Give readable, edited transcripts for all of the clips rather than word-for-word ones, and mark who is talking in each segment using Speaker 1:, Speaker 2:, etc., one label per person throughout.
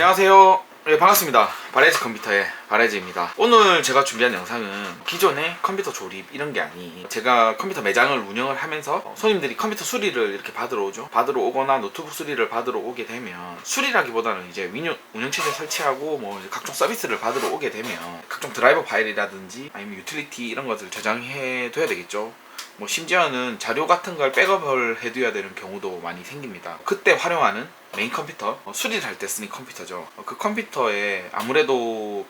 Speaker 1: 안녕하세요. 네, 반갑습니다. 바레즈 컴퓨터의 바레즈입니다. 오늘 제가 준비한 영상은 기존의 컴퓨터 조립 이런 게 아닌, 제가 컴퓨터 매장을 운영을 하면서 손님들이 컴퓨터 수리를 이렇게 받으러 오죠. 받으러 오거나 노트북 수리를 받으러 오게 되면, 수리라기보다는 이제 운영체제 설치하고 뭐 각종 서비스를 받으러 오게 되면 각종 드라이버 파일이라든지 아니면 유틸리티 이런 것들을 저장해 둬야 되겠죠. 뭐 심지어는 자료 같은 걸 백업을 해둬야 되는 경우도 많이 생깁니다. 그때 활용하는 메인 컴퓨터, 수리를 할 때 쓰는 컴퓨터죠. 그 컴퓨터에 아무래도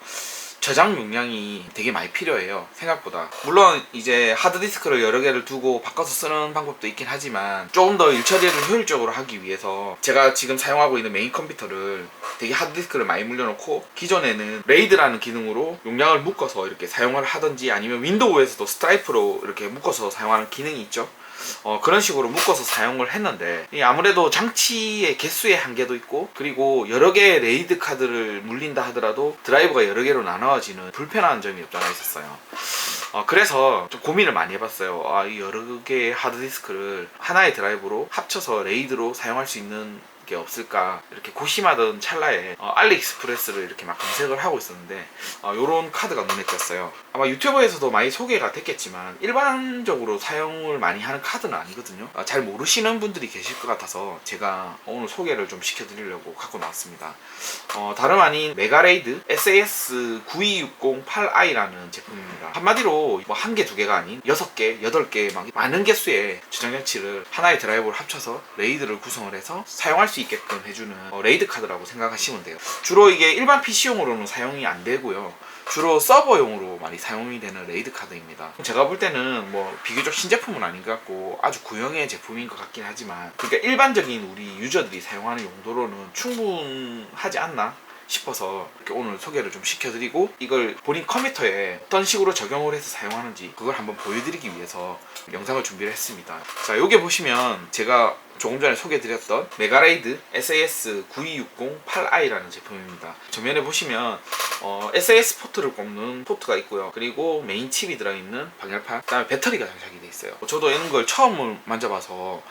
Speaker 1: 저장 용량이 되게 많이 필요해요, 생각보다. 물론 이제 하드디스크를 여러 개를 두고 바꿔서 쓰는 방법도 있긴 하지만, 조금 더 일처리를 효율적으로 하기 위해서 제가 지금 사용하고 있는 메인 컴퓨터를 되게 하드디스크를 많이 물려놓고, 기존에는 레이드라는 기능으로 용량을 묶어서 이렇게 사용을 하든지, 아니면 윈도우에서도 스트라이프로 이렇게 묶어서 사용하는 기능이 있죠. 그런 식으로 묶어서 사용을 했는데, 아무래도 장치의 개수의 한계도 있고, 그리고 여러 개의 레이드 카드를 물린다 하더라도 드라이버가 여러 개로 나눠지는 불편한 점이 없잖아 있었어요. 그래서 좀 고민을 많이 해봤어요. 이 여러 개의 하드디스크를 하나의 드라이브로 합쳐서 레이드로 사용할 수 있는 게 없을까, 이렇게 고심하던 찰나에 알리익스프레스를 이렇게 막 검색을 하고 있었는데, 요런 카드가 눈에 띄었어요. 아마 유튜브에서도 많이 소개가 됐겠지만 일반적으로 사용을 많이 하는 카드는 아니거든요. 잘 모르시는 분들이 계실 것 같아서 제가 오늘 소개를 좀 시켜드리려고 갖고 나왔습니다. 다름 아닌 메가레이드 SAS92608i라는 제품입니다. 한마디로 뭐 한 개, 두 개가 아닌 6개, 8개 막 많은 개수의 저장장치를 하나의 드라이버를 합쳐서 레이드를 구성을 해서 사용할 수 있게끔 해주는 레이드 카드라고 생각하시면 돼요. 주로 이게 일반 PC용으로는 사용이 안 되고요. 주로 서버용으로 많이 사용이 되는 레이드 카드입니다. 제가 볼 때는 뭐 비교적 신제품은 아닌 것 같고 아주 구형의 제품인 것 같긴 하지만, 그러니까 일반적인 우리 유저들이 사용하는 용도로는 충분하지 않나 싶어서 이렇게 오늘 소개를 좀 시켜드리고, 이걸 본인 컴퓨터에 어떤 식으로 적용을 해서 사용하는지 그걸 한번 보여드리기 위해서 영상을 준비를 했습니다. 자, 여기 보시면 제가 조금 전에 소개해드렸던 메가레이드 SAS92608i라는 제품입니다. 정면에 보시면 SAS 포트를 꼽는 포트가 있고요. 그리고 메인 칩이 들어있는 방열판, 그 다음에 배터리가 장착이 되어 있어요. 저도 이런 걸 처음 만져봐서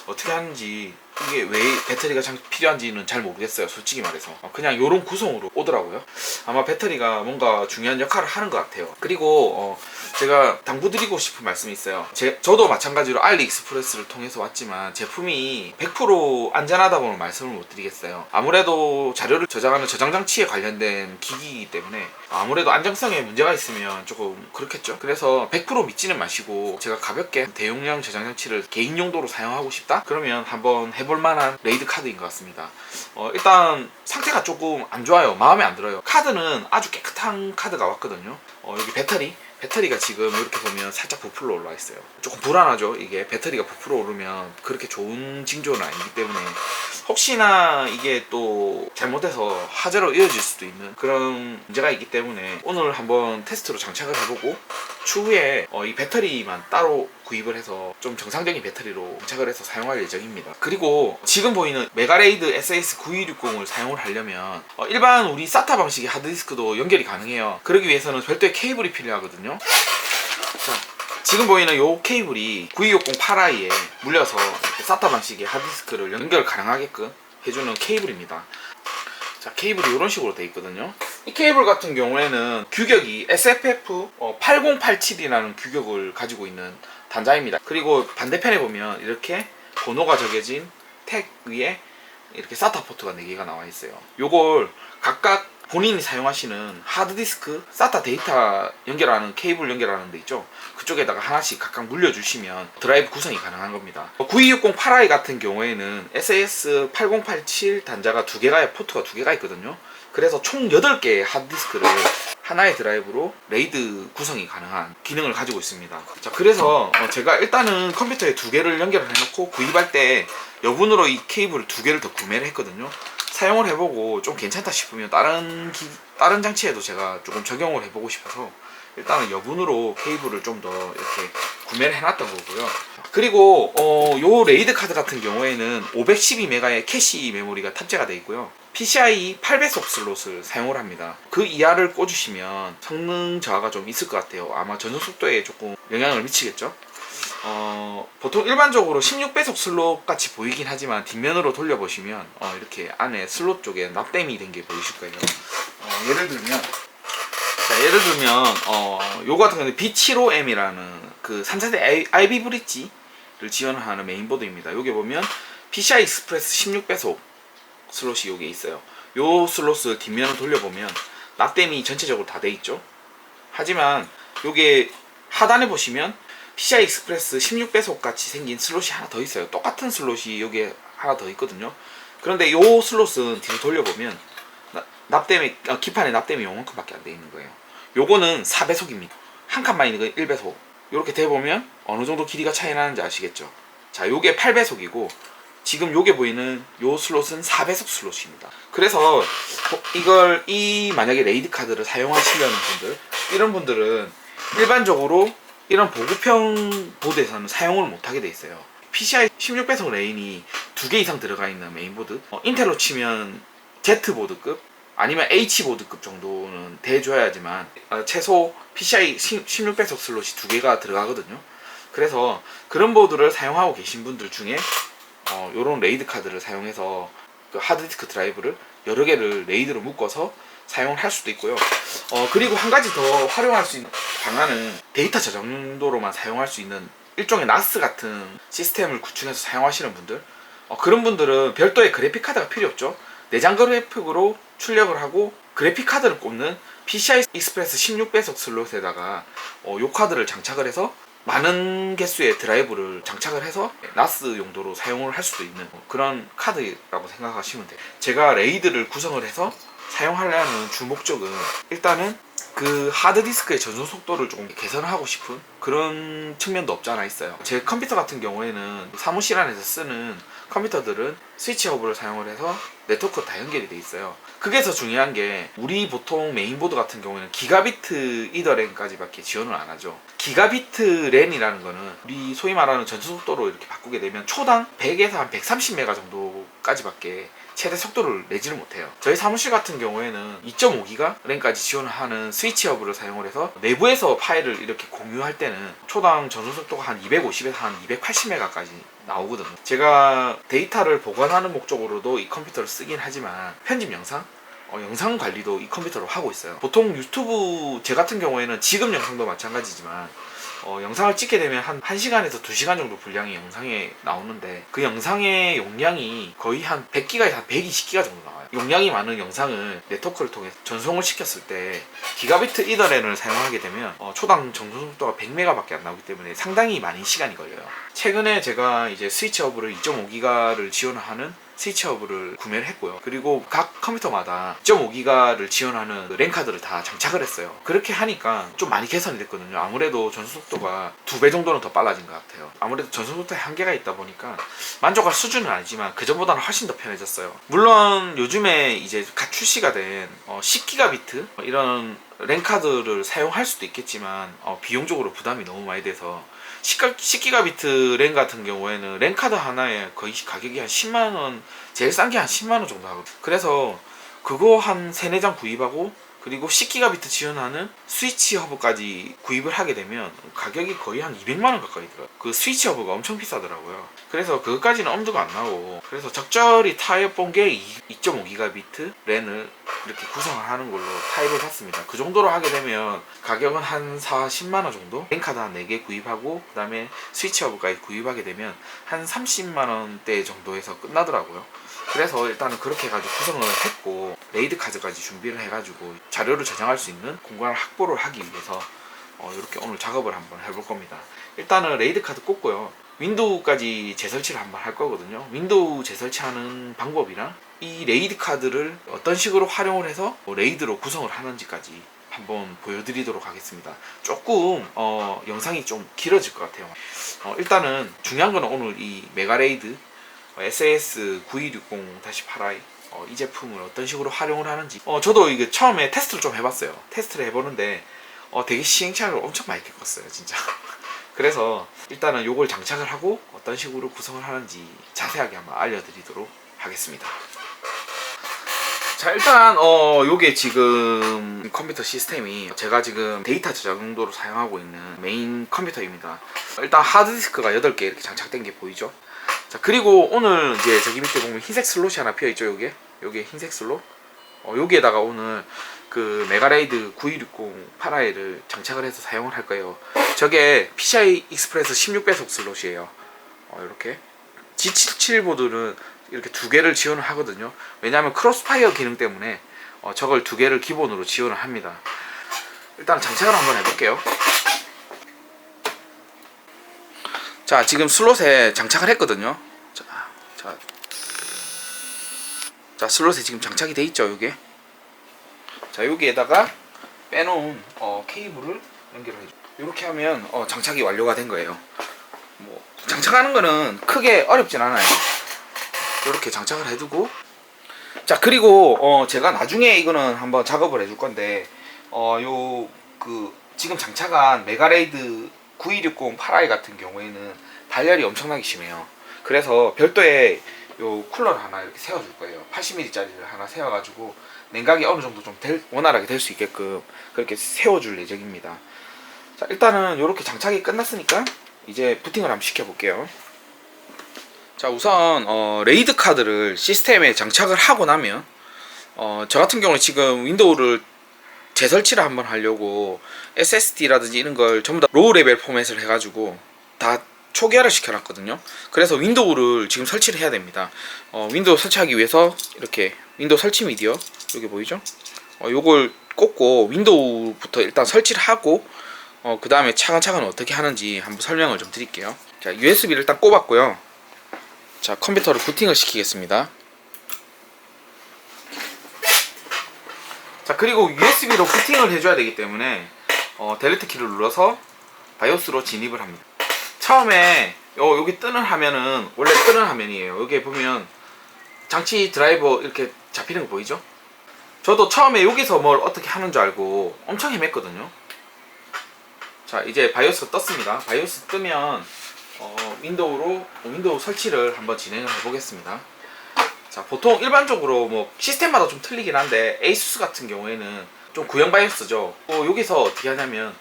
Speaker 1: 어떻게 하는지, 이게 왜 배터리가 필요한지는 잘 모르겠어요, 솔직히 말해서. 그냥 이런 구성으로 오더라고요. 아마 배터리가 뭔가 중요한 역할을 하는 것 같아요. 그리고 제가 당부드리고 싶은 말씀이 있어요. 저도 마찬가지로 알리익스프레스를 통해서 왔지만 제품이 100% 안전하다고는 말씀을 못 드리겠어요. 아무래도 자료를 저장하는 저장장치에 관련된 기기이기 때문에 아무래도 안정성에 문제가 있으면 조금 그렇겠죠. 그래서 100% 믿지는 마시고, 제가 가볍게 대용량 저장장치를 개인 용도로 사용하고 싶다? 그러면 한번 해볼만한 레이드 카드인 것 같습니다. 일단 상태가 조금 안 좋아요. 마음에 안 들어요. 카드는 아주 깨끗한 카드가 왔거든요. 여기 배터리가 지금 이렇게 보면 살짝 부풀어 올라와 있어요. 조금 불안하죠. 이게 배터리가 부풀어 오르면 그렇게 좋은 징조는 아니기 때문에, 혹시나 이게 또 잘못해서 화재로 이어질 수도 있는 그런 문제가 있기 때문에 오늘 한번 테스트로 장착을 해보고, 추후에 이 배터리만 따로 구입을 해서 좀 정상적인 배터리로 장착을 해서 사용할 예정입니다. 그리고 지금 보이는 메가레이드 SAS9160을 사용을 하려면 일반 우리 SATA 방식의 하드디스크도 연결이 가능해요. 그러기 위해서는 별도의 케이블이 필요하거든요. 자, 지금 보이는 이 케이블이 92608i에 물려서 이렇게 SATA 방식의 하드디스크를 연결 가능하게끔 해주는 케이블입니다. 자, 케이블이 이런 식으로 되어 있거든요. 이 케이블 같은 경우에는 규격이 SFF8087이라는 규격을 가지고 있는 단자입니다. 그리고 반대편에 보면 이렇게 번호가 적혀진 택 위에 이렇게 SATA 포트가 4개가 나와 있어요. 요걸 각각 본인이 사용하시는 하드디스크 SATA 데이터 연결하는 케이블 연결하는 데 있죠. 그쪽에다가 하나씩 각각 물려주시면 드라이브 구성이 가능한 겁니다. 92608i 같은 경우에는 SAS8087 단자가 포트가 2개가 있거든요. 그래서 총 8개의 하드디스크를 하나의 드라이브로 레이드 구성이 가능한 기능을 가지고 있습니다. 자, 그래서 제가 일단은 컴퓨터에 2개를 연결을 해놓고, 구입할 때 여분으로 이 케이블을 2개를 더 구매를 했거든요. 사용을 해보고 좀 괜찮다 싶으면 다른 장치에도 제가 조금 적용을 해보고 싶어서 일단은 여분으로 케이블을 좀 더 이렇게 구매를 해놨던 거고요. 그리고 요 레이드 카드 같은 경우에는 512메가의 캐시 메모리가 탑재가 되어 있고요. PCI 8배속 슬롯을 사용을 합니다. 그 이하를 꽂으시면 성능 저하가 좀 있을 것 같아요. 아마 전송 속도에 조금 영향을 미치겠죠. 보통 일반적으로 16배속 슬롯 같이 보이긴 하지만 뒷면으로 돌려보시면 이렇게 안에 슬롯 쪽에 납땜이 된 게 보이실 거예요. 예를 들면 요 같은 경우는 B75M이라는 그 3세대 IB 브릿지를 지원하는 메인보드입니다. 여기 보면 PCI 익스프레스 16배속 슬롯이 여기에 있어요. 요 슬롯을 뒷면을 돌려보면 납땜이 전체적으로 다 돼 있죠. 하지만 요게 하단에 보시면 PCI 익스프레스 16배속 같이 생긴 슬롯이 하나 더 있어요. 똑같은 슬롯이 여기에 하나 더 있거든요. 그런데 요 슬롯은 뒤로 돌려보면 납땜이 기판에 납땜이 요만큼밖에 안 돼 있는 거예요. 요거는 4배속입니다. 한 칸만 있는 건 1배속. 요렇게 대보면 어느 정도 길이가 차이 나는지 아시겠죠? 자, 요게 8배속이고 지금 요게 보이는 요 슬롯은 4배속 슬롯입니다. 그래서 만약에 레이드 카드를 사용하시려는 분들, 이런 분들은 일반적으로 이런 보급형 보드에서는 사용을 못하게 돼 있어요. PCI 16배속 레인이 2개 이상 들어가 있는 메인보드, 인텔로 치면 Z보드급 아니면 H보드급 정도는 돼줘야지만 최소 PCI 16배속 슬롯이 2개가 들어가거든요. 그래서 그런 보드를 사용하고 계신 분들 중에 요런 레이드 카드를 사용해서 그 하드디스크 드라이브를 여러 개를 레이드로 묶어서 사용을 할 수도 있고요. 그리고 한 가지 더 활용할 수 있는 방안은 데이터 저장 용도로만 사용할 수 있는 일종의 NAS 같은 시스템을 구축해서 사용하시는 분들, 그런 분들은 별도의 그래픽 카드가 필요 없죠. 내장 그래픽으로 출력을 하고 그래픽 카드를 꼽는 PCI 익스프레스 16배속 슬롯에다가 요 카드를 장착을 해서 많은 개수의 드라이브를 장착을 해서 NAS 용도로 사용을 할 수도 있는 그런 카드라고 생각하시면 돼요. 제가 레이드를 구성을 해서 사용하려는 주 목적은 일단은 그 하드디스크의 전송 속도를 좀 개선하고 싶은 그런 측면도 없지 않아 있어요. 제 컴퓨터 같은 경우에는 사무실 안에서 쓰는 컴퓨터들은 스위치 허브를 사용을 해서 네트워크가 다 연결이 돼 있어요. 그게 더 중요한 게 우리 보통 메인보드 같은 경우에는 기가비트 이더랜까지밖에 지원을 안 하죠. 기가비트 랜이라는 거는 우리 소위 말하는 전송 속도로 이렇게 바꾸게 되면 초당 100에서 한 130메가 정도까지밖에 최대 속도를 내지를 못해요. 저희 사무실 같은 경우에는 2.5기가 램까지 지원하는 스위치 허브를 사용을 해서 내부에서 파일을 이렇게 공유할 때는 초당 전송 속도가 한 250에서 한 280메가까지 나오거든요. 제가 데이터를 보관하는 목적으로도 이 컴퓨터를 쓰긴 하지만 편집 영상 영상 관리도 이 컴퓨터로 하고 있어요. 보통 유튜브 제 같은 경우에는 지금 영상도 마찬가지지만 영상을 찍게 되면 한 1시간에서 2시간 정도 분량의 영상에 나오는데 그 영상의 용량이 거의 한 100기가에서 한 120기가 정도 나와요. 용량이 많은 영상을 네트워크를 통해 전송을 시켰을 때 기가비트 이더랜을 사용하게 되면 초당 전송 속도가 100메가밖에 안 나오기 때문에 상당히 많은 시간이 걸려요. 최근에 제가 이제 스위치 허브를 2.5기가를 지원하는 스위치 허브를 구매를 했고요. 그리고 각 컴퓨터마다 2.5기가를 지원하는 랜 카드를 다 장착을 했어요. 그렇게 하니까 좀 많이 개선이 됐거든요. 아무래도 전송 속도가 2배 정도는 더 빨라진 것 같아요. 아무래도 전송 속도에 한계가 있다 보니까 만족할 수준은 아니지만 그전보다는 훨씬 더 편해졌어요. 물론 요즘에 이제 갓 출시가 된 10기가비트 이런 랜 카드를 사용할 수도 있겠지만 비용적으로 부담이 너무 많이 돼서 10기가비트 랜 같은 경우에는 랜 카드 하나에 거의 가격이 한 10만원, 제일 싼 게 한 10만원 정도 하거든요. 그래서 그거 한 3, 4장 구입하고 그리고 10기가비트 지원하는 스위치 허브까지 구입을 하게 되면 가격이 거의 한 200만원 가까이 들어요. 그 스위치 허브가 엄청 비싸더라고요. 그래서 그것까지는 엄두가 안 나고, 그래서 적절히 타협본 게 2.5기가비트 랜을 이렇게 구성을 하는 걸로 타입을 샀습니다. 그 정도로 하게 되면 가격은 한 40만원 정도? 랜카드 한 4개 구입하고 그 다음에 스위치 허브까지 구입하게 되면 한 30만원대 정도에서 끝나더라고요. 그래서 일단은 그렇게 해가지고 구성을 했고 레이드 카드까지 준비를 해가지고 자료를 저장할 수 있는 공간을 확보를 하기 위해서 이렇게 오늘 작업을 한번 해볼 겁니다. 일단은 레이드 카드 꽂고요. 윈도우까지 재설치를 한번 할 거거든요. 윈도우 재설치하는 방법이랑 이 레이드 카드를 어떤 식으로 활용을 해서 레이드로 구성을 하는지까지 한번 보여드리도록 하겠습니다. 조금 영상이 좀 길어질 것 같아요. 일단은 중요한 거는 오늘 이 메가레이드 SAS9260-8i 이 제품을 어떤 식으로 활용을 하는지 저도 이게 처음에 테스트를 좀 해봤어요. 테스트를 해보는데 되게 시행착오를 엄청 많이 겪었어요 진짜. 그래서 일단은 요걸 장착을 하고 어떤 식으로 구성을 하는지 자세하게 한번 알려드리도록 하겠습니다. 자, 일단 요게 지금 컴퓨터 시스템이 제가 지금 데이터 저장 용도로 사용하고 있는 메인 컴퓨터입니다. 일단 하드디스크가 8개 이렇게 장착된 게 보이죠? 자, 그리고 오늘 이제 저기 밑에 보면 흰색 슬롯이 하나 비어있죠. 요게 흰색 슬롯. 여기에다가 오늘 그 메가레이드 9260 8I를 장착을 해서 사용을 할 거예요. 저게 PCI 익스프레스 16배속 슬롯이에요. 이렇게 G77 보드는 이렇게 2개를 지원을 하거든요. 왜냐하면 크로스파이어 기능 때문에 저걸 2개를 기본으로 지원을 합니다. 일단 장착을 한번 해볼게요. 자, 지금 슬롯에 장착을 했거든요. 자, 슬롯에 지금 장착이 돼 있죠, 요게. 자, 여기에다가 빼놓은 케이블을 연결을 해줘. 이렇게 하면 장착이 완료가 된 거예요. 뭐 장착하는 거는 크게 어렵진 않아요. 이렇게 장착을 해두고, 자, 그리고 제가 나중에 이거는 한번 작업을 해줄 건데 지금 장착한 메가레이드 9260 8i 같은 경우에는 발열이 엄청나게 심해요. 그래서 별도의 요 쿨러를 하나 이렇게 세워줄 거예요. 80mm짜리를 하나 세워가지고 냉각이 어느 정도 좀 원활하게 될 수 있게끔 그렇게 세워줄 예정입니다. 자, 일단은 이렇게 장착이 끝났으니까 이제 부팅을 한번 시켜볼게요. 자, 우선 레이드 카드를 시스템에 장착을 하고 나면 저 같은 경우는 지금 윈도우를 재설치를 한번 하려고 SSD라든지 이런 걸 전부 다 로우 레벨 포맷을 해가지고 다 초기화를 시켜놨거든요. 그래서 윈도우를 지금 설치를 해야 됩니다. 윈도우 설치하기 위해서 이렇게 윈도우 설치 미디어 여기 보이죠? 요걸 꽂고 윈도우부터 일단 설치를 하고 그 다음에 차근차근 어떻게 하는지 한번 설명을 좀 드릴게요. 자, USB를 일단 꼽았고요. 자, 컴퓨터를 부팅을 시키겠습니다. 자, 그리고 USB로 부팅을 해줘야 되기 때문에 델리트 키를 눌러서 바이오스로 진입을 합니다. 처음에 여기 뜨는 화면은 원래 뜨는 화면이에요. 여기에 보면 장치 드라이버 이렇게 잡히는 거 보이죠? 저도 처음에 여기서 뭘 어떻게 하는 줄 알고 엄청 헤맸거든요. 자, 이제 바이오스 떴습니다. 바이오스 뜨면 윈도우 설치를 한번 진행을 해보겠습니다. 자, 보통 일반적으로 뭐 시스템마다 좀 틀리긴 한데 ASUS 같은 경우에는 좀 구형 바이오스죠. 여기서 어떻게 하냐면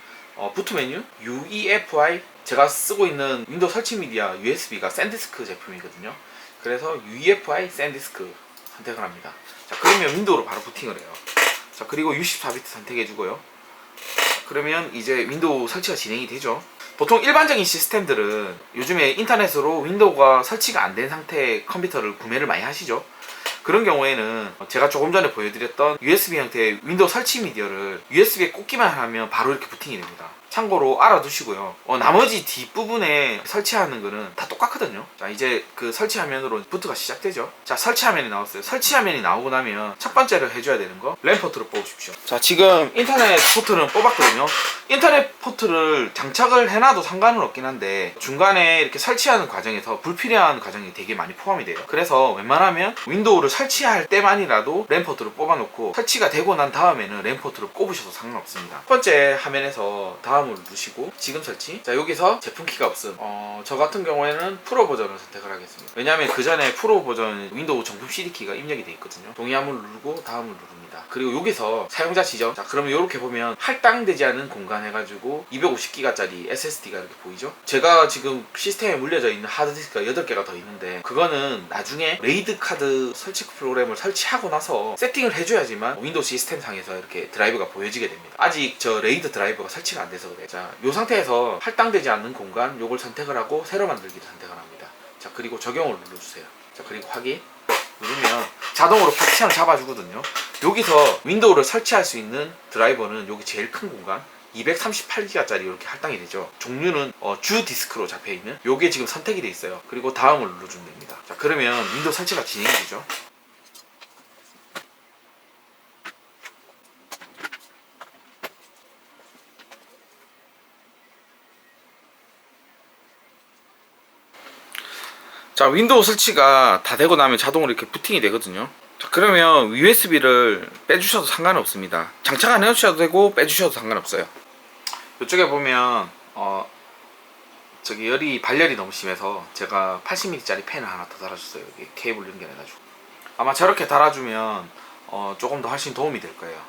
Speaker 1: 부트 메뉴 UEFI, 제가 쓰고 있는 윈도우 설치 미디어 USB가 샌디스크 제품이거든요. 그래서 UEFI 샌디스크 선택을 합니다. 자, 그러면 윈도우로 바로 부팅을 해요. 자, 그리고 64비트 선택해주고요. 그러면 이제 윈도우 설치가 진행이 되죠. 보통 일반적인 시스템들은 요즘에 인터넷으로 윈도우가 설치가 안 된 상태의 컴퓨터를 구매를 많이 하시죠. 그런 경우에는 제가 조금 전에 보여드렸던 USB 형태의 윈도우 설치 미디어를 USB에 꽂기만 하면 바로 이렇게 부팅이 됩니다. 참고로 알아두시고요. 나머지 뒷부분에 설치하는 거는 다 똑같거든요. 자, 이제 그 설치 화면으로 부트가 시작되죠. 자, 설치 화면이 나왔어요. 설치 화면이 나오고 나면 첫 번째로 해줘야 되는 거 램 포트를 뽑으십시오. 자, 지금 인터넷 포트는 뽑았거든요. 인터넷 포트를 장착을 해놔도 상관은 없긴 한데 중간에 이렇게 설치하는 과정에서 불필요한 과정이 되게 많이 포함이 돼요. 그래서 웬만하면 윈도우를 설치할 때만이라도 램 포트를 뽑아놓고 설치가 되고 난 다음에는 램 포트를 꼽으셔도 상관없습니다. 첫 번째 화면에서 다음을 누르시고 지금 설치. 자, 여기서 제품 키가 없음. 저 같은 경우에는 프로 버전을 선택을 하겠습니다. 왜냐하면 그 전에 프로 버전 윈도우 정품 CD 키가 입력이 되어 있거든요. 동의함을 누르고 다음을 누릅니다. 그리고 여기서 사용자 지정. 자, 그러면 이렇게 보면 할당되지 않은 공간 해가지고 250기가짜리 SSD가 이렇게 보이죠? 제가 지금 시스템에 물려져 있는 하드디스크가 8개가 더 있는데 그거는 나중에 레이드 카드 설치 프로그램을 설치하고 나서 세팅을 해줘야지만 윈도우 시스템 상에서 이렇게 드라이브가 보여지게 됩니다. 아직 저 레이드 드라이버가 설치가 안 돼서 그래요. 자, 이 상태에서 할당되지 않는 공간 요걸 선택을 하고 새로 만들기를 선택을 합니다. 자, 그리고 적용을 눌러주세요. 자, 그리고 확인 누르면 자동으로 파티션을 잡아주거든요. 여기서 윈도우를 설치할 수 있는 드라이버는 여기 제일 큰 공간 238기가짜리 이렇게 할당이 되죠. 종류는 주 디스크로 잡혀있는 요게 지금 선택이 돼 있어요. 그리고 다음을 눌러주면 됩니다. 자, 그러면 윈도우 설치가 진행이 되죠. 자, 윈도우 설치가 다 되고 나면 자동으로 이렇게 부팅이 되거든요. 자, 그러면 USB를 빼주셔도 상관없습니다. 장착 안 해주셔도 되고 빼주셔도 상관없어요. 이쪽에 보면 저기 발열이 너무 심해서 제가 80mm짜리 펜을 하나 더 달아줬어요. 여기 케이블 연결해가지고. 아마 저렇게 달아주면 조금 더 훨씬 도움이 될 거예요.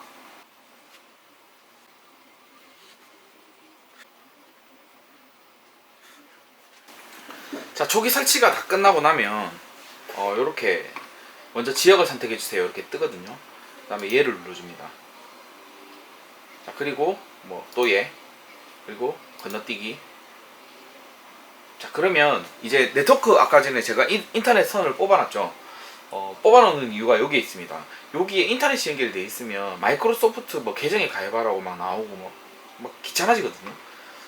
Speaker 1: 자, 초기 설치가 다 끝나고 나면 이렇게 먼저 지역을 선택해 주세요. 이렇게 뜨거든요. 그 다음에 얘를 눌러줍니다. 자, 그리고 뭐 또 얘, 그리고 건너뛰기. 자, 그러면 이제 네트워크, 아까 전에 제가 인터넷 선을 뽑아놨죠. 뽑아놓는 이유가 여기에 있습니다. 여기에 인터넷이 연결되어 있으면 마이크로소프트 뭐 계정에 가입하라고 막 나오고 막 귀찮아지거든요.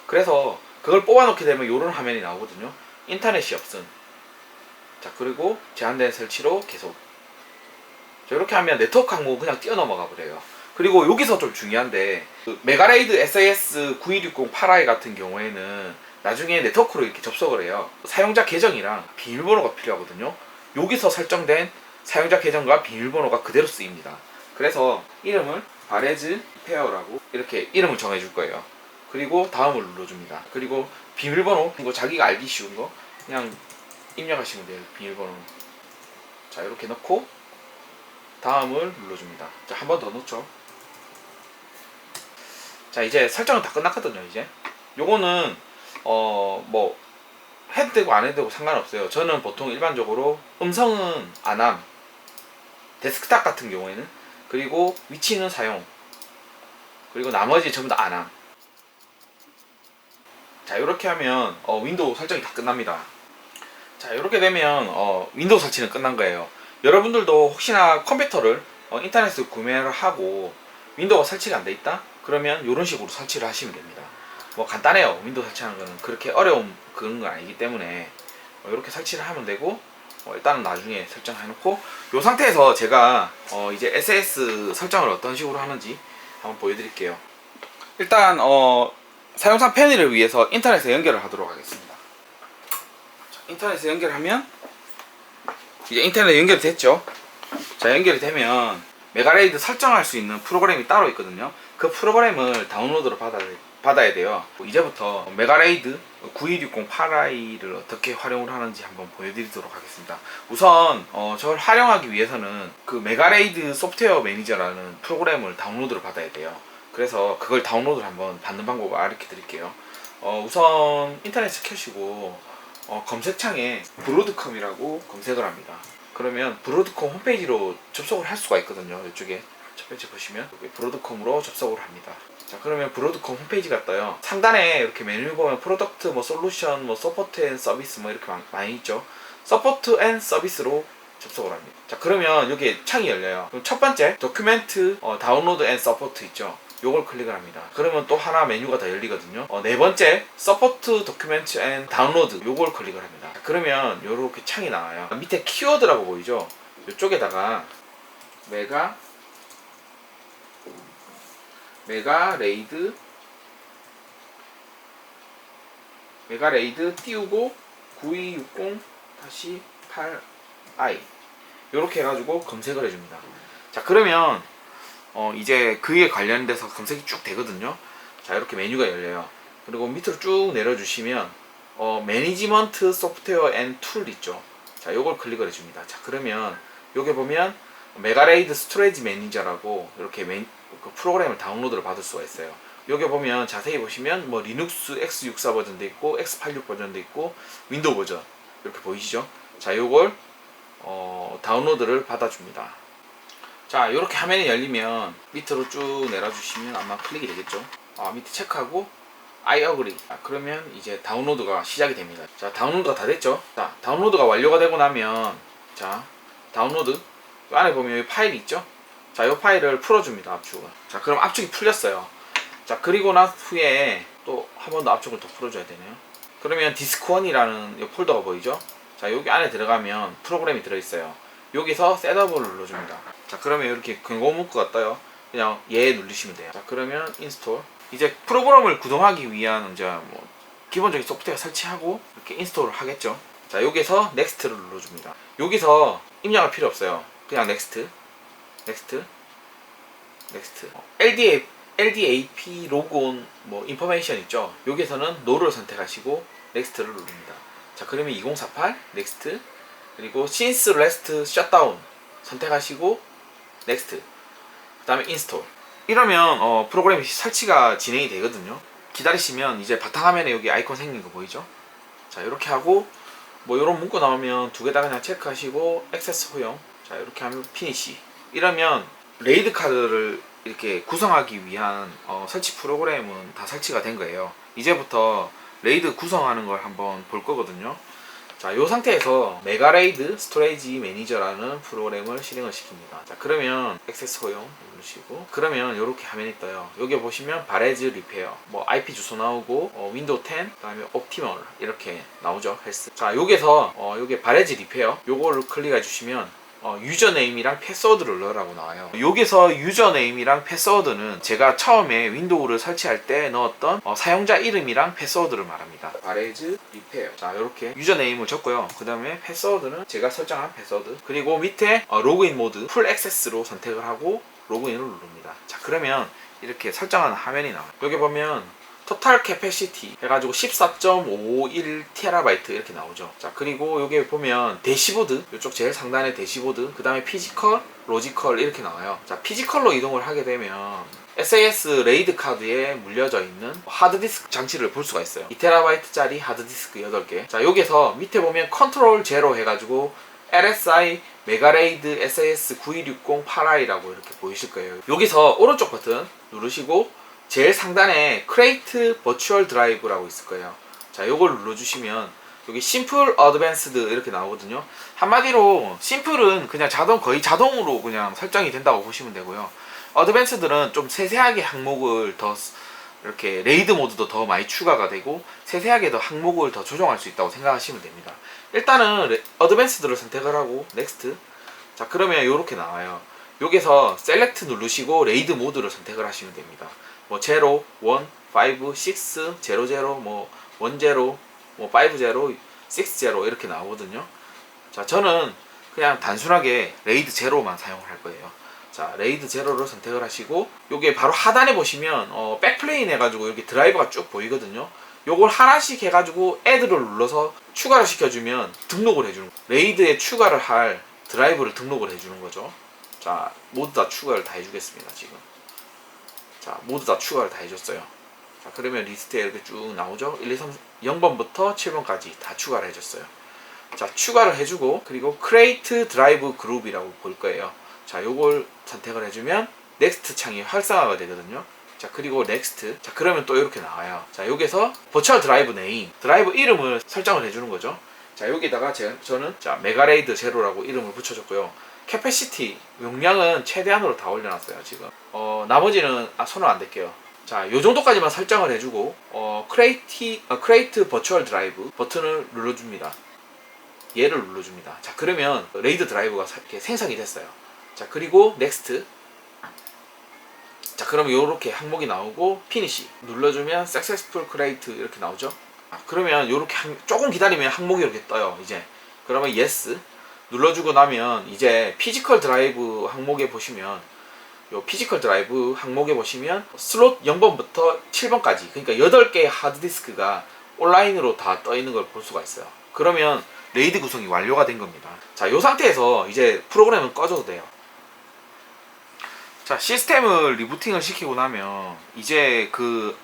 Speaker 1: 그래서 그걸 뽑아놓게 되면 이런 화면이 나오거든요. 인터넷이 없음. 자, 그리고 제한된 설치로 계속. 자, 이렇게 하면 네트워크 항목 그냥 뛰어넘어가 버려요. 그리고 여기서 좀 중요한데, 그 메가레이드 SAS 9160 8i 같은 경우에는 나중에 네트워크로 이렇게 접속을 해요. 사용자 계정이랑 비밀번호가 필요하거든요. 여기서 설정된 사용자 계정과 비밀번호가 그대로 쓰입니다. 그래서 이름을 바레즈 페어라고 이렇게 이름을 정해줄 거예요. 그리고 다음을 눌러줍니다. 그리고 비밀번호, 이거 자기가 알기 쉬운 거 그냥 입력하시면 돼요. 비밀번호. 자, 이렇게 넣고 다음을 눌러줍니다. 자, 한 번 더 넣죠. 자, 이제 설정은 다 끝났거든요. 이제 요거는 뭐 해도 되고 안 해도 되고 상관없어요. 저는 보통 일반적으로 음성은 안함, 데스크탑 같은 경우에는, 그리고 위치는 사용, 그리고 나머지 전부 다 안함. 자, 이렇게 하면 윈도우 설정이 다 끝납니다. 자, 이렇게 되면 윈도우 설치는 끝난 거예요. 여러분들도 혹시나 컴퓨터를 인터넷으로 구매를 하고 윈도우가 설치가 안 돼 있다? 그러면 이런 식으로 설치를 하시면 됩니다. 뭐 간단해요. 윈도우 설치하는 거는 그렇게 어려운 그런 거 아니기 때문에 이렇게 설치를 하면 되고, 일단은 나중에 설정해놓고, 이 상태에서 제가 이제 SS 설정을 어떤 식으로 하는지 한번 보여드릴게요. 일단 사용상 편의를 위해서 인터넷에 연결을 하도록 하겠습니다. 자, 인터넷에 연결하면 이제 인터넷에 연결이 됐죠. 자, 연결이 되면 메가레이드 설정할 수 있는 프로그램이 따로 있거든요. 그 프로그램을 다운로드로 받아야 돼요. 이제부터 메가레이드 9160 8i를 어떻게 활용을 하는지 한번 보여드리도록 하겠습니다. 우선 저걸 활용하기 위해서는 그 메가레이드 소프트웨어 매니저라는 프로그램을 다운로드를 받아야 돼요. 그래서 그걸 다운로드를 한번 받는 방법을 알려 드릴게요. 우선 인터넷을 켜시고 검색창에 브로드컴이라고 검색을 합니다. 그러면 브로드컴 홈페이지로 접속을 할 수가 있거든요. 이쪽에 첫 번째 보시면 여기 브로드컴으로 접속을 합니다. 자, 그러면 브로드컴 홈페이지가 떠요. 상단에 이렇게 메뉴 보면 프로덕트, 뭐 솔루션, 뭐 서포트 앤 서비스 뭐 이렇게 많이 있죠. 서포트 앤 서비스로 접속을 합니다. 자, 그러면 여기 창이 열려요. 그럼 첫 번째 도큐멘트 다운로드 앤 서포트 있죠. 요걸 클릭을 합니다. 그러면 또 하나 메뉴가 더 열리거든요. 네 번째 서포트 도큐멘트 앤 다운로드, 요걸 클릭을 합니다. 자, 그러면 요렇게 창이 나와요. 밑에 키워드라고 보이죠. 요쪽에다가 메가레이드 띄우고 9260-8i 요렇게 해가지고 검색을 해줍니다. 자, 그러면 이제 그에 관련돼서 검색이 쭉 되거든요. 자, 이렇게 메뉴가 열려요. 그리고 밑으로 쭉 내려주시면 매니지먼트 소프트웨어 앤 툴 있죠. 자, 요걸 클릭을 해줍니다. 자, 그러면 요게 보면 메가레이드 스토리지 매니저라고 이렇게 그 프로그램을 다운로드를 받을 수가 있어요. 요게 보면 자세히 보시면 뭐 리눅스 x64 버전도 있고 x86 버전도 있고 윈도우 버전 이렇게 보이시죠? 자, 요걸 다운로드를 받아줍니다. 자, 이렇게 화면이 열리면 밑으로 쭉 내려주시면 아마 클릭이 되겠죠. 밑에 체크하고 I agree. 그러면 이제 다운로드가 시작이 됩니다. 자, 다운로드가 다 됐죠. 자, 다운로드가 완료가 되고 나면, 자, 다운로드 이 안에 보면 여기 파일이 있죠. 자, 이 파일을 풀어줍니다. 압축을. 자, 그럼 압축이 풀렸어요. 자, 그리고 난 후에 또 한 번 더 압축을 더 풀어줘야 되네요. 그러면 디스크1이라는 이 폴더가 보이죠. 자, 여기 안에 들어가면 프로그램이 들어있어요. 여기서 셋업을 눌러줍니다. 자, 그러면 이렇게 경고 문구가 떠요. 그냥 얘 누르시면 돼요. 자, 그러면 인스톨. 이제 프로그램을 구동하기 위한 이제 뭐 기본적인 소프트웨어 설치하고 이렇게 인스톨을 하겠죠. 자, 여기서 넥스트를 눌러줍니다. 여기서 입력할 필요 없어요. 그냥 넥스트, 넥스트, 넥스트. LDAP 로그온 뭐 인포메이션 있죠. 여기서는 노를 선택하시고 넥스트를 누릅니다. 자, 그러면 2048 넥스트, 그리고 since last shutdown 선택하시고 넥스트, 그 다음에 인스톨. 이러면 프로그램이 설치가 진행이 되거든요. 기다리시면 이제 바탕화면에 여기 아이콘 생긴 거 보이죠? 자, 이렇게 하고 뭐 이런 문구 나오면 두 개 다 그냥 체크하시고 액세스 허용. 자, 이렇게 하면 피니시. 이러면 레이드 카드를 이렇게 구성하기 위한 설치 프로그램은 다 설치가 된 거예요. 이제부터 레이드 구성하는 걸 한번 볼 거거든요. 자, 이 상태에서 메가레이드 스토리지 매니저라는 프로그램을 실행을 시킵니다. 자, 그러면 액세스 허용 누르시고, 그러면 이렇게 화면이 떠요. 여기 보시면 바레즈 리페어, 뭐 IP 주소 나오고, 윈도우 10, 그다음에 옵티멀 이렇게 나오죠. 헬스. 자, 여기서 여기 바레즈 리페어 요거를 클릭해 주시면 유저네임이랑 패스워드를 넣으라고 나와요. 여기서 유저네임이랑 패스워드는 제가 처음에 윈도우를 설치할 때 넣었던 사용자 이름이랑 패스워드를 말합니다. 바레즈 리페어. 자, 이렇게 유저네임을 적고요. 그 다음에 패스워드는 제가 설정한 패스워드. 그리고 밑에 로그인 모드 풀 액세스로 선택을 하고 로그인을 누릅니다. 자, 그러면 이렇게 설정하는 화면이 나와요. 여기 보면 토탈 캐패시티 해가지고 14.551TB 이렇게 나오죠. 자, 그리고 여기 보면 대시보드, 이쪽 제일 상단에 대시보드, 그 다음에 피지컬, 로지컬 이렇게 나와요. 자, 피지컬로 이동을 하게 되면 SAS 레이드 카드에 물려져 있는 하드디스크 장치를 볼 수가 있어요. 2TB짜리 하드디스크 8개. 자, 여기서 밑에 보면 컨트롤 제로 해가지고 LSI 메가레이드 SAS 9260 8i라고 이렇게 보이실 거예요. 여기서 오른쪽 버튼 누르시고 제일 상단에 크레이트 버추얼 드라이브라고 있을 거예요. 자, 요걸 눌러주시면 여기 심플 어드밴스드 이렇게 나오거든요. 한마디로 심플은 그냥 거의 자동으로 그냥 설정이 된다고 보시면 되고요. 어드밴스드는 좀 세세하게 항목을 더 이렇게 레이드 모드도 더 많이 추가가 되고 세세하게 더 항목을 더 조정할 수 있다고 생각하시면 됩니다. 일단은 어드밴스드를 선택을 하고 넥스트. 자, 그러면 이렇게 나와요. 여기서 셀렉트 누르시고 레이드 모드를 선택을 하시면 됩니다. 뭐 0, 1, 5, 6, 0, 0, 뭐 1, 0, 뭐 5, 0, 6, 0 이렇게 나오거든요. 자, 저는 그냥 단순하게 레이드 0만 사용을 할 거예요. 자, 레이드 0를 선택을 하시고 요게 바로 하단에 보시면 백플레인 해가지고 여기 드라이버가 쭉 보이거든요. 요걸 하나씩 해가지고 애드를 눌러서 추가를 시켜주면 등록을 해주는 거예요. 레이드에 추가를 할 드라이브를 등록을 해주는 거죠. 자, 모두 다 추가를 다 해주겠습니다. 지금 자, 모두 다 추가를 다 해줬어요. 자, 그러면 리스트에 이렇게 쭉 나오죠. 1, 2, 3, 0번부터 7번까지 다 추가를 해줬어요. 자, 추가를 해주고 그리고 크레이트 드라이브 그룹이라고 볼 거예요. 자, 요걸 선택을 해주면 넥스트 창이 활성화가 되거든요. 자, 그리고 넥스트. 자, 그러면 또 이렇게 나와요. 자, 여기서 버추얼 드라이브 네임, 드라이브 이름을 설정을 해주는 거죠. 자, 여기다가 저는 자, 메가레이드 제로라고 이름을 붙여줬고요. 캐패시티 용량은 최대한으로 다 올려놨어요. 지금 나머지는 손을 안 댈게요. 자, 요 정도까지만 설정을 해주고 크레이트 버추얼 드라이브 버튼을 눌러줍니다. 얘를 눌러줍니다. 자, 그러면 레이드 드라이브가 이렇게 생성이 됐어요. 자, 그리고 넥스트. 자, 그러면 요렇게 항목이 나오고 피니시 눌러주면 successful create 이렇게 나오죠. 그러면 요렇게 조금 기다리면 항목이 이렇게 떠요. 이제 그러면 yes 눌러주고 나면 이제 피지컬 드라이브 항목에 보시면 요 피지컬 드라이브 항목에 보시면 슬롯 0번부터 7번까지 그러니까 8개의 하드디스크가 온라인으로 다 떠 있는 걸 볼 수가 있어요. 그러면 레이드 구성이 완료가 된 겁니다. 자, 요 상태에서 이제 프로그램은 꺼져도 돼요. 자, 시스템을 리부팅을 시키고 나면 이제 그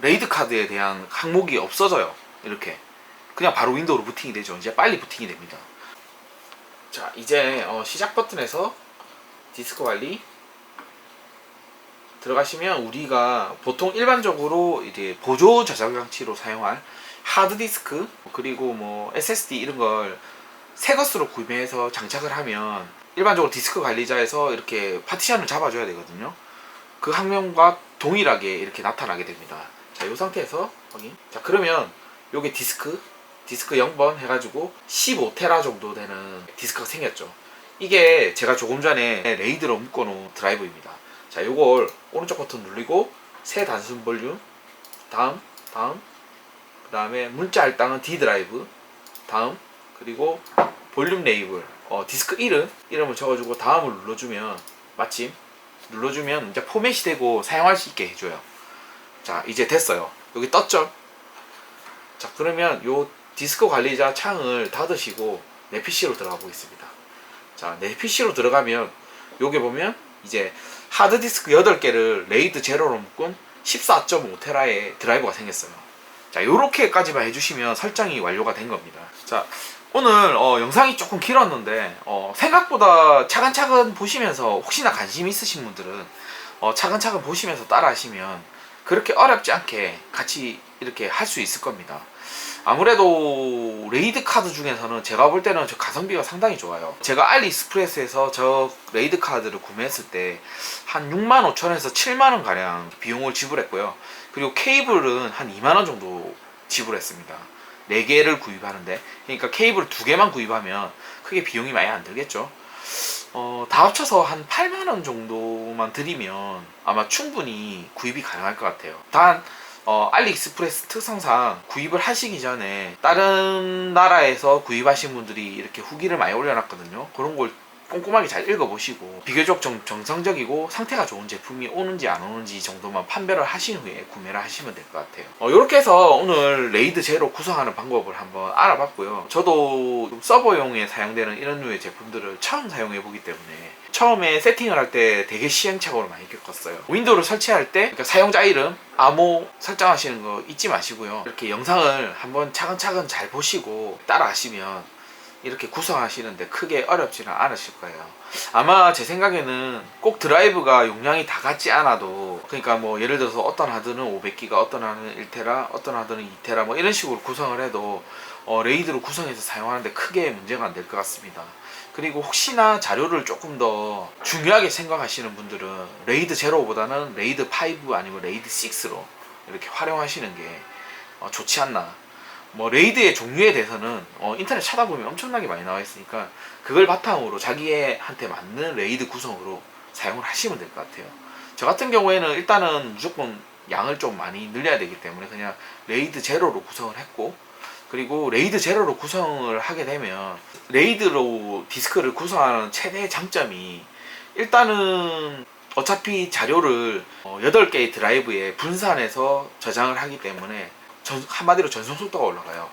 Speaker 1: 레이드 카드에 대한 항목이 없어져요. 이렇게 그냥 바로 윈도우로 부팅이 되죠. 이제 빨리 부팅이 됩니다. 자, 이제 시작 버튼에서 디스크 관리 들어가시면 우리가 보통 일반적으로 이제 보조 저장 장치로 사용할 하드디스크 그리고 뭐 SSD 이런 걸 새 것으로 구매해서 장착을 하면 일반적으로 디스크 관리자에서 이렇게 파티션을 잡아줘야 되거든요. 그 화면과 동일하게 이렇게 나타나게 됩니다. 자, 이 상태에서 확인. 자, 그러면 요게 디스크 0번 해가지고 15테라 정도 되는 디스크가 생겼죠. 이게 제가 조금 전에 레이드로 묶어놓은 드라이브입니다. 자, 요걸 오른쪽 버튼 누르고 새 단순 볼륨 다음 그 다음에 문자 할당은 D 드라이브 다음 그리고 볼륨 레이블 디스크 이름을 적어주고 다음을 눌러주면 마침 눌러주면 이제 포맷이 되고 사용할 수 있게 해줘요. 자, 이제 됐어요. 여기 떴죠? 자, 그러면 요 디스크 관리자 창을 닫으시고 내 PC로 들어가 보겠습니다. 자, 내 PC로 들어가면 요게 보면 이제 하드디스크 8개를 레이드 제로로 묶은 14.5테라의 드라이버가 생겼어요. 자, 요렇게까지만 해주시면 설정이 완료가 된 겁니다. 자, 오늘 영상이 조금 길었는데 생각보다 차근차근 보시면서 혹시나 관심 있으신 분들은 차근차근 보시면서 따라 하시면 그렇게 어렵지 않게 같이 이렇게 할 수 있을 겁니다. 아무래도 레이드 카드 중에서는 제가 볼 때는 저 가성비가 상당히 좋아요. 제가 알리익스프레스에서 저 레이드 카드를 구매했을 때 한 65,000원에서 7만원 가량 비용을 지불했고요. 그리고 케이블은 한 2만원 정도 지불했습니다. 4개를 구입하는데, 그러니까 케이블 2개만 구입하면 크게 비용이 많이 안 들겠죠. 다 합쳐서 한 8만원 정도만 들이면 아마 충분히 구입이 가능할 것 같아요. 단 알리익스프레스 특성상 구입을 하시기 전에 다른 나라에서 구입하신 분들이 이렇게 후기를 많이 올려놨거든요. 그런 걸 꼼꼼하게 잘 읽어보시고 비교적 정상적이고 상태가 좋은 제품이 오는지 안 오는지 정도만 판별을 하신 후에 구매를 하시면 될 것 같아요. 이렇게 해서 오늘 레이드 제로 구성하는 방법을 한번 알아봤고요. 저도 서버용에 사용되는 이런 류의 제품들을 처음 사용해보기 때문에 처음에 세팅을 할 때 되게 시행착오를 많이 겪었어요. 윈도우를 설치할 때 그러니까 사용자 이름, 암호 설정하시는 거 잊지 마시고요. 이렇게 영상을 한번 차근차근 잘 보시고 따라 하시면 이렇게 구성하시는데 크게 어렵지는 않으실 거예요. 아마 제 생각에는 꼭 드라이브가 용량이 다 같지 않아도, 그러니까 뭐 예를 들어서 어떤 하드는 500기가, 어떤 하드는 1테라, 어떤 하드는 2테라 뭐 이런 식으로 구성을 해도 레이드로 구성해서 사용하는데 크게 문제가 안 될 것 같습니다. 그리고 혹시나 자료를 조금 더 중요하게 생각하시는 분들은 레이드 제로보다는 레이드 5 아니면 레이드 6로 이렇게 활용하시는 게 좋지 않나. 뭐 레이드의 종류에 대해서는 인터넷 찾아보면 엄청나게 많이 나와 있으니까 그걸 바탕으로 자기한테 맞는 레이드 구성으로 사용을 하시면 될 것 같아요. 저 같은 경우에는 일단은 무조건 양을 좀 많이 늘려야 되기 때문에 그냥 레이드 제로로 구성을 했고, 그리고 레이드 제로로 구성을 하게 되면 레이드로 디스크를 구성하는 최대의 장점이 일단은 어차피 자료를 8개의 드라이브에 분산해서 저장을 하기 때문에 한마디로 전송 속도가 올라가요.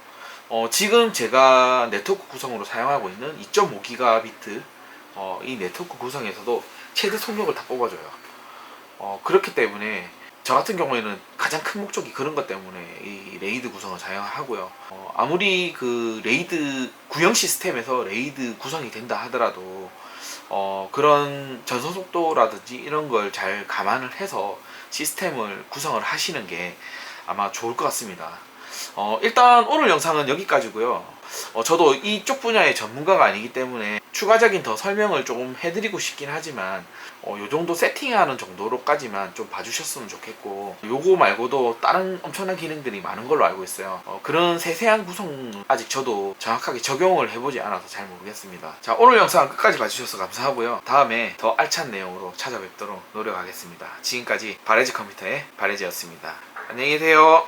Speaker 1: 지금 제가 네트워크 구성으로 사용하고 있는 2.5기가비트 이 네트워크 구성에서도 최대 속력을 다 뽑아줘요. 그렇기 때문에 저 같은 경우에는 가장 큰 목적이 그런 것 때문에 이 레이드 구성을 사용하고요. 아무리 그 레이드 구형 시스템에서 레이드 구성이 된다 하더라도 그런 전송 속도라든지 이런 걸 잘 감안을 해서 시스템을 구성을 하시는 게 아마 좋을 것 같습니다. 일단 오늘 영상은 여기까지고요. 저도 이쪽 분야의 전문가가 아니기 때문에 추가적인 더 설명을 조금 해드리고 싶긴 하지만 요 정도 세팅하는 정도로까지만 좀 봐주셨으면 좋겠고, 요거 말고도 다른 엄청난 기능들이 많은 걸로 알고 있어요. 그런 세세한 구성은 아직 저도 정확하게 적용을 해보지 않아서 잘 모르겠습니다. 자, 오늘 영상 끝까지 봐주셔서 감사하고요. 다음에 더 알찬 내용으로 찾아뵙도록 노력하겠습니다. 지금까지 바레지 컴퓨터의 바레지였습니다. 안녕히 계세요.